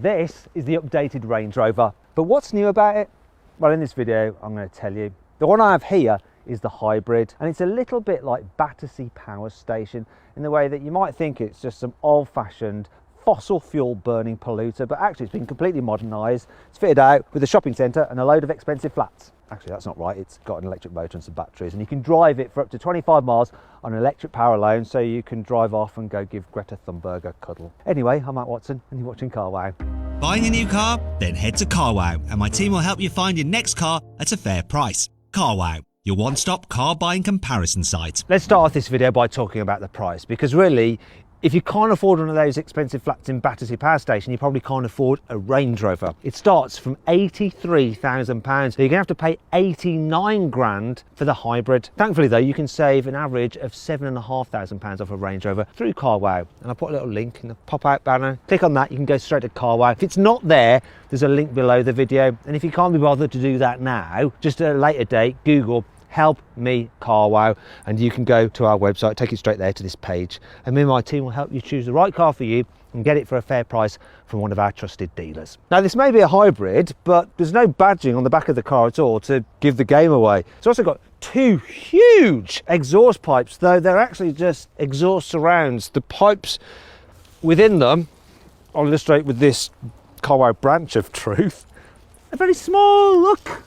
This is the updated Range Rover, but what's new about it? Well, in this video I'm going to tell you. The one I have here is the hybrid, and it's a little bit like Battersea Power Station in the way that you might think it's just some old-fashioned fossil fuel burning polluter, but actually it's been completely modernised. It's fitted out with a shopping centre and a load of expensive flats. Actually, that's not right. It's got an electric motor and some batteries, and you can drive it for up to 25 miles on an electric power alone, so you can drive off and go give Greta Thunberg a cuddle. Anyway, I'm Matt Watson and you're watching Car Wow. Buying a new car? Then head to Car Wow and my team will help you find your next car at a fair price. Car Wow, your one-stop car buying comparison site. Let's start off this video by talking about the price, because really, if you can't afford one of those expensive flats in Battersea Power Station, you probably can't afford a Range Rover. It starts from £83,000, so you're going to have to pay 89 grand for the hybrid. Thankfully though, you can save an average of £7,500 off a Range Rover through Car Wow. And I'll put a little link in the pop-out banner. Click on that, you can go straight to Car Wow. If it's not there, there's a link below the video. And if you can't be bothered to do that now, just at a later date, Google Help Me Car Wow, and you can go to our website, take it straight there to this page, and me and my team will help you choose the right car for you and get it for a fair price from one of our trusted dealers. Now, this may be a hybrid, but there's no badging on the back of the car at all to give the game away. It's also got two huge exhaust pipes, though they're actually just exhaust surrounds. The pipes within them, I'll illustrate with this Car Wow branch of truth, are very small. Look.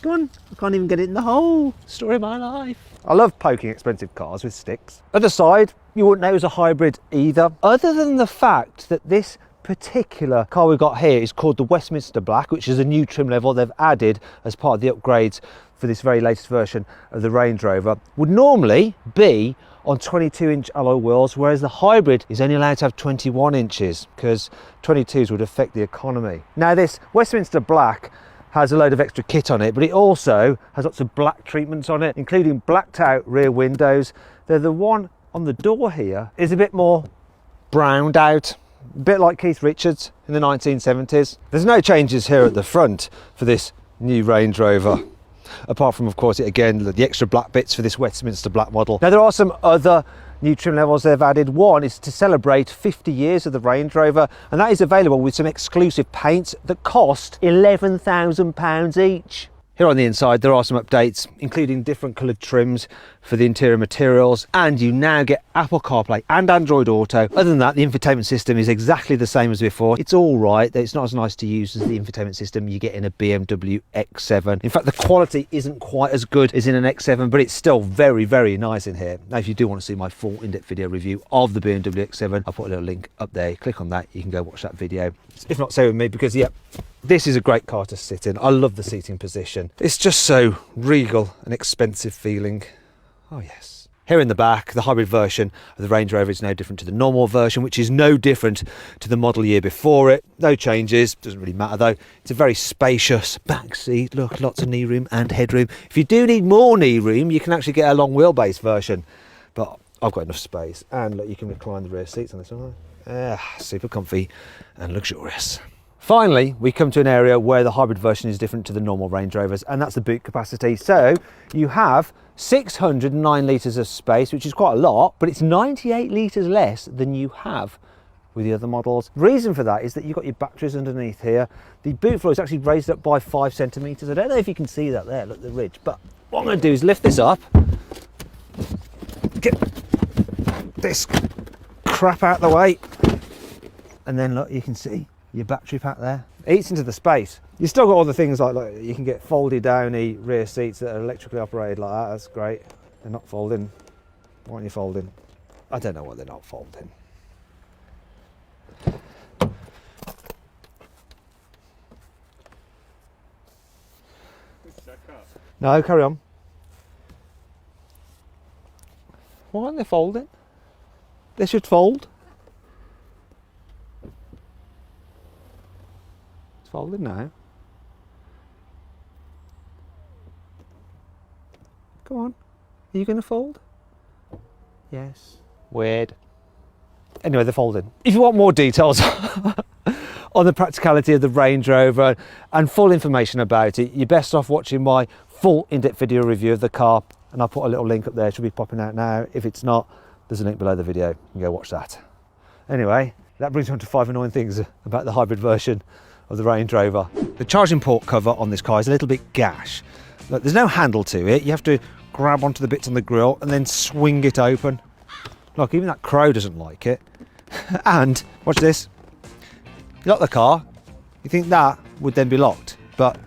Go on, I can't even get it in the hole. Story of my life. I love poking expensive cars with sticks. Other side, you wouldn't know it was a hybrid either, other than the fact that this particular car we've got here is called the Westminster Black, which is a new trim level they've added as part of the upgrades for this very latest version of the Range Rover. Would normally be on 22-inch alloy wheels, whereas the hybrid is only allowed to have 21 inches because 22s would affect the economy. Now, this Westminster Black has a load of extra kit on it, but it also has lots of black treatments on it, including blacked out rear windows. The one on the door here is a bit more browned out, a bit like Keith Richards in the 1970s. There's no changes here at the front for this new Range Rover, apart from, of course, the extra black bits for this Westminster Black model. Now, there are some other new trim levels they've added. One is to celebrate 50 years of the Range Rover, and that is available with some exclusive paints that cost £11,000 each. Here on the inside there are some updates, including different coloured trims for the interior materials, and you now get Apple CarPlay and Android Auto. Other than that, the infotainment system is exactly the same as before. It's all right, it's not as nice to use as the infotainment system you get in a BMW X7. In fact, the quality isn't quite as good as in an X7, but it's still very, very nice in here. Now, if you do want to see my full in-depth video review of the BMW X7, I'll put a little link up there. Click on that, you can go watch that video. If not, stay with me, because this is a great car to sit in. I love the seating position. It's just so regal and expensive feeling. Oh yes. Here in the back, the hybrid version of the Range Rover is no different to the normal version, which is no different to the model year before it. No changes, doesn't really matter though. It's a very spacious back seat. Look, lots of knee room and headroom. If you do need more knee room, you can actually get a long wheelbase version, but I've got enough space. And look, you can recline the rear seats on this one. Super comfy and luxurious. Finally, we come to an area where the hybrid version is different to the normal Range Rovers, and that's the boot capacity. So you have 609 litres of space, which is quite a lot, but it's 98 litres less than you have with the other models. The reason for that is that you've got your batteries underneath here. The boot floor is actually raised up by 5 centimetres. I don't know if you can see that there, look, the ridge, but what I'm going to do is lift this up, get this crap out of the way, and then look, you can see your battery pack there. It eats into the space. You've still got all the things like you can get folded downy rear seats that are electrically operated like that. That's great. They're not folding. Why aren't you folding? I don't know why they're not folding. No, carry on. Why aren't they folding? They should fold. Folded now. Come on. Are you going to fold? Yes. Weird. Anyway, they're folded. If you want more details on the practicality of the Range Rover and full information about it, you're best off watching my full in-depth video review of the car, and I'll put a little link up there. It should be popping out now. If it's not, there's a link below the video. You can go watch that. Anyway, That brings me on to 5 annoying things about the hybrid version of the Range Rover. The charging port cover on this car is a little bit gash. Look, there's no handle to it. You have to grab onto the bits on the grille and then swing it open. Look, even that crow doesn't like it. And, watch this. You lock the car, you think that would then be locked. But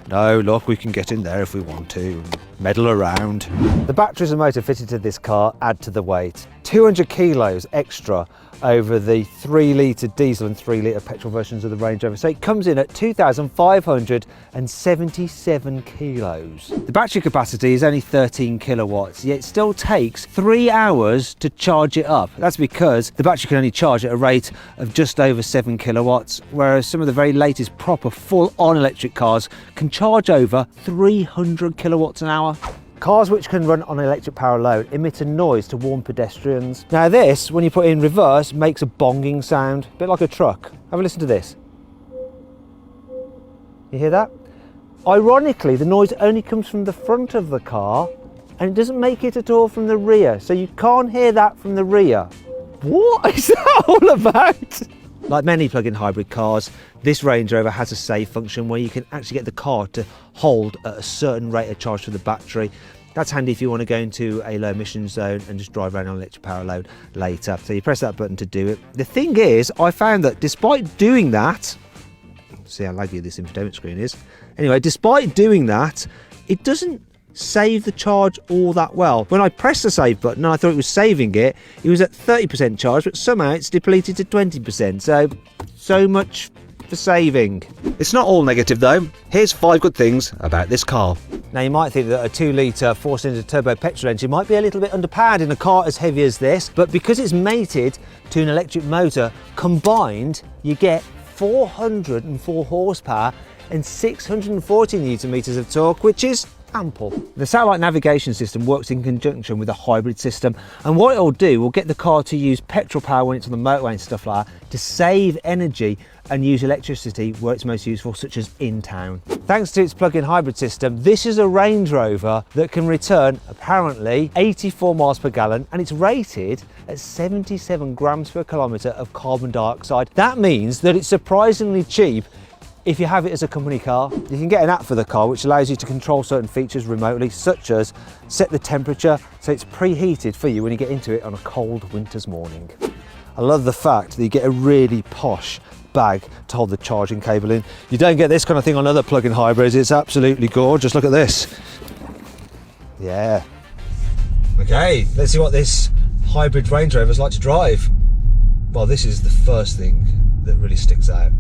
no, look, we can get in there if we want to and meddle around. The batteries and motor fitted to this car add to the weight. 200 kilos extra over the 3-litre diesel and 3-litre petrol versions of the Range Rover. So it comes in at 2,577 kilos. The battery capacity is only 13 kilowatts, yet it still takes 3 hours to charge it up. That's because the battery can only charge at a rate of just over 7 kilowatts, whereas some of the very latest proper full-on electric cars can charge over 300 kilowatts an hour. Cars which can run on electric power alone emit a noise to warn pedestrians. Now this, when you put it in reverse, makes a bonging sound, a bit like a truck. Have a listen to this. You hear that? Ironically, the noise only comes from the front of the car and it doesn't make it at all from the rear, so you can't hear that from the rear. What is that all about? Like many plug-in hybrid cars, this Range Rover has a save function where you can actually get the car to hold at a certain rate of charge for the battery. That's handy if you want to go into a low emission zone and just drive around on electric power alone later. So you press that button to do it. The thing is, I found that despite doing that, see how laggy this infotainment screen is. Anyway, despite doing that, it doesn't save the charge all that well. When I pressed the save button and I thought it was saving it, it was at 30% charge, but somehow it's depleted to 20%. So much for saving. It's not all negative though. Here's 5 good things about this car. Now you might think that a 2-litre 4-cylinder turbo petrol engine might be a little bit underpowered in a car as heavy as this, but because it's mated to an electric motor, combined you get 404 horsepower and 640 newton meters of torque, which is ample. The satellite navigation system works in conjunction with a hybrid system, and what it'll do will get the car to use petrol power when it's on the motorway and stuff like that to save energy and use electricity where it's most useful, such as in town. Thanks to its plug-in hybrid system, this is a Range Rover that can return apparently 84 miles per gallon, and it's rated at 77 grams per kilometre of carbon dioxide. That means that it's surprisingly cheap if you have it as a company car. You can get an app for the car which allows you to control certain features remotely, such as set the temperature so it's preheated for you when you get into it on a cold winter's morning. I love the fact that you get a really posh bag to hold the charging cable in. You don't get this kind of thing on other plug-in hybrids. It's absolutely gorgeous. Look at this. Yeah. Okay, let's see what this hybrid Range Rover is like to drive. Well, this is the first thing that really sticks out.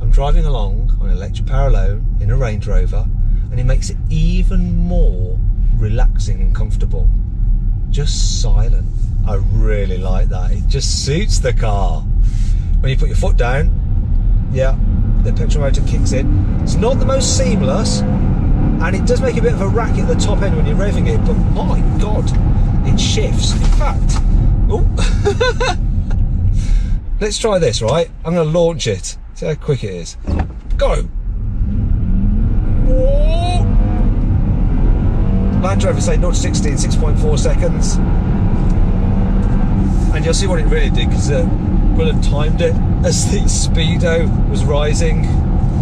I'm driving along on electric power alone in a Range Rover, and it makes it even more relaxing and comfortable. Just silent. I really like that. It just suits the car. When you put your foot down, yeah, the petrol motor kicks in. It's not the most seamless, and it does make a bit of a racket at the top end when you're revving it, but my God, it shifts. In fact, oh, let's try this, right? I'm going to launch it. See how quick it is. Go! Whoa. Land Rover say 0 to 60 in 6.4 seconds. And you'll see what it really did, because we'll have timed it as the speedo was rising.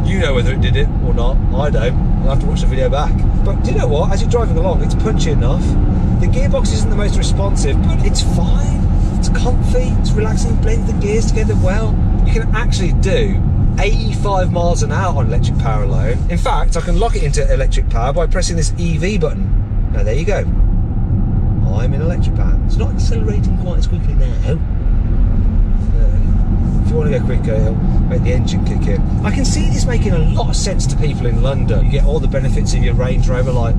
You know whether it did it or not. I don't. I'll have to watch the video back. But do you know what? As you're driving along, it's punchy enough. The gearbox isn't the most responsive, but it's fine. It's comfy, it's relaxing, blend the gears together well. You can actually do 85 miles an hour on electric power alone. In fact, I can lock it into electric power by pressing this EV button. Now there you go. I'm in electric power. It's not accelerating quite as quickly now. If you want to go quicker, it'll make the engine kick in. I can see this making a lot of sense to people in London. You get all the benefits of your Range Rover, like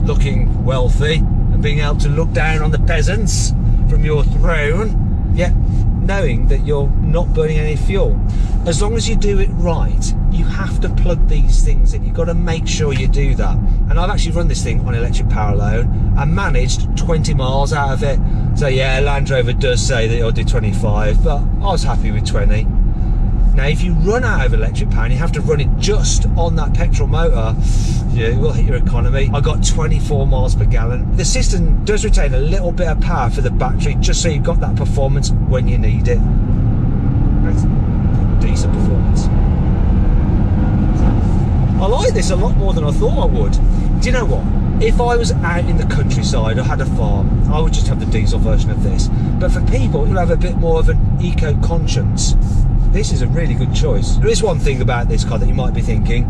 looking wealthy and being able to look down on the peasants from your throne, yet knowing that you're not burning any fuel. As long as you do it right, you have to plug these things in. You've got to make sure you do that. And I've actually run this thing on electric power alone and managed 20 miles out of it. So yeah, Land Rover does say that it'll do 25, but I was happy with 20. Now, if you run out of electric power and you have to run it just on that petrol motor, yeah, it will hit your economy. I got 24 miles per gallon. The system does retain a little bit of power for the battery, just so you've got that performance when you need it. That's decent performance. I like this a lot more than I thought I would. Do you know what? If I was out in the countryside or had a farm, I would just have the diesel version of this. But for people who have a bit more of an eco-conscience, this is a really good choice. There is one thing about this car that you might be thinking,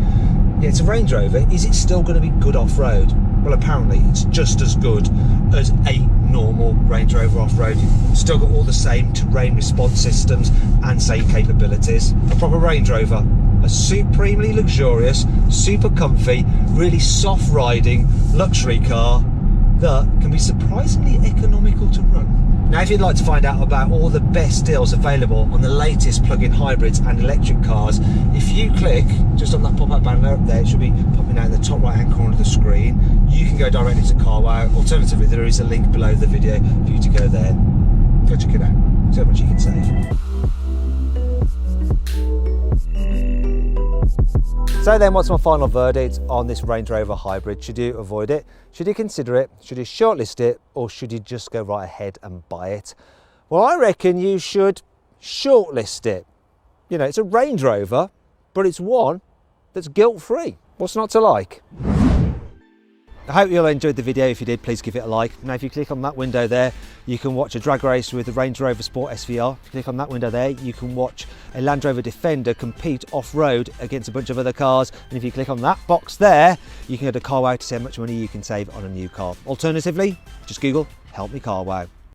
yeah, it's a Range Rover, is it still going to be good off-road? Well, apparently it's just as good as a normal Range Rover off-road. You've still got all the same terrain response systems and same capabilities. A proper Range Rover, a supremely luxurious, super comfy, really soft riding luxury car that can be surprisingly economical to run. Now, if you'd like to find out about all the best deals available on the latest plug-in hybrids and electric cars, if you click just on that pop-up banner up there, it should be popping out in the top right-hand corner of the screen. You can go directly to CarWow. Alternatively, there is a link below the video for you to go there. Go check it out. See how much you can save. So then, what's my final verdict on this Range Rover hybrid? Should you avoid it? Should you consider it? Should you shortlist it? Or should you just go right ahead and buy it? Well, I reckon you should shortlist it. You know, it's a Range Rover, but it's one that's guilt-free. What's not to like? I hope you all enjoyed the video. If you did, please give it a like. Now, if you click on that window there, you can watch a drag race with the Range Rover Sport SVR. If you click on that window there, you can watch a Land Rover Defender compete off-road against a bunch of other cars. And if you click on that box there, you can go to CarWow to see how much money you can save on a new car. Alternatively, just Google "Help Me CarWow."